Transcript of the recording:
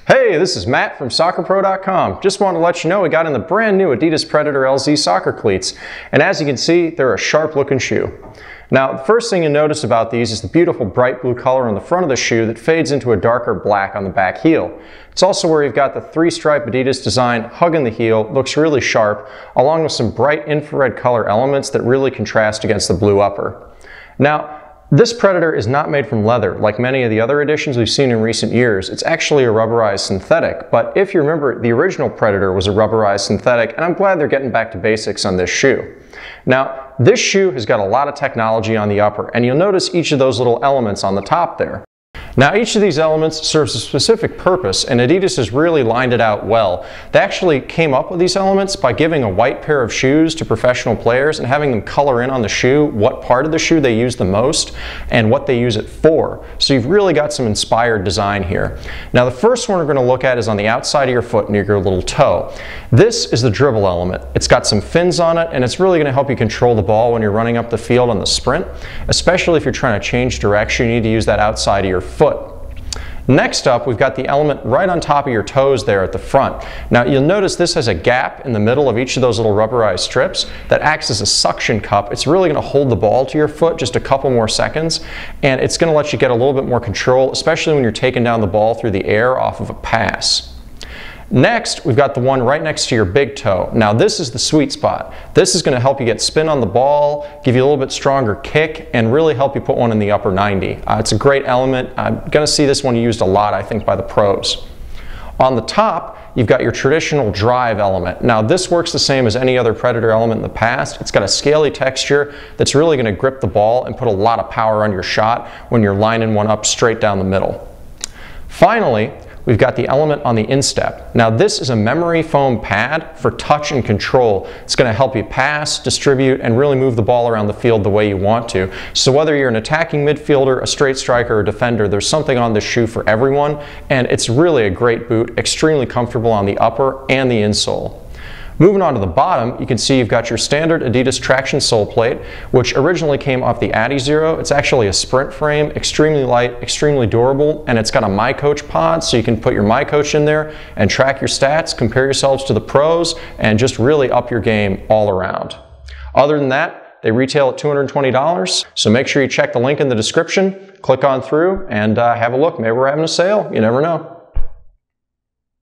Hey, this is Matt from SoccerPro.com. Just wanted to let you know we got in the brand new Adidas Predator LZ soccer cleats. And as you can see, they're a sharp looking shoe. Now, the first thing you notice about these is the beautiful bright blue color on the front of the shoe that fades into a darker black on the back heel. It's also where you've got the three-stripe Adidas design hugging the heel, looks really sharp, along with some bright infrared color elements that really contrast against the blue upper. Now, this Predator is not made from leather like many of the other editions we've seen in recent years. It's actually a rubberized synthetic, but if you remember, the original Predator was a rubberized synthetic, and I'm glad they're getting back to basics on this shoe. Now, this shoe has got a lot of technology on the upper, and you'll notice each of those little elements on the top there. Now, each of these elements serves a specific purpose, and Adidas has really lined it out well. They actually came up with these elements by giving a white pair of shoes to professional players and having them color in on the shoe what part of the shoe they use the most and what they use it for. So you've really got some inspired design here. Now, the first one we're going to look at is on the outside of your foot near your little toe. This is the dribble element. It's got some fins on it, and it's really going to help you control the ball when you're running up the field on the sprint, especially if you're trying to change direction. You need to use that outside of your foot. Next up, we've got the element right on top of your toes there at the front. Now, you'll notice this has a gap in the middle of each of those little rubberized strips that acts as a suction cup. It's really going to hold the ball to your foot just a couple more seconds, and it's going to let you get a little bit more control, especially when you're taking down the ball through the air off of a pass. Next, we've got the one right next to your big toe. Now, this is the sweet spot. This is going to help you get spin on the ball, give you a little bit stronger kick, and really help you put one in the upper 90. It's a great element. I'm going to see this one used a lot, I think, by the pros. On the top, you've got your traditional drive element. Now, this works the same as any other Predator element in the past. It's got a scaly texture that's really going to grip the ball and put a lot of power on your shot when you're lining one up straight down the middle. Finally, we've got the element on the instep. Now, this is a memory foam pad for touch and control. It's going to help you pass, distribute, and really move the ball around the field the way you want to. So whether you're an attacking midfielder, a straight striker, or a defender, there's something on this shoe for everyone, and it's really a great boot, extremely comfortable on the upper and the insole. Moving on to the bottom, you can see you've got your standard Adidas traction sole plate, which originally came off the Adizero. It's actually a sprint frame, extremely light, extremely durable, and it's got a MyCoach pod, so you can put your MyCoach in there and track your stats, compare yourselves to the pros, and just really up your game all around. Other than that, they retail at $220, so make sure you check the link in the description, click on through, and have a look. Maybe we're having a sale. You never know.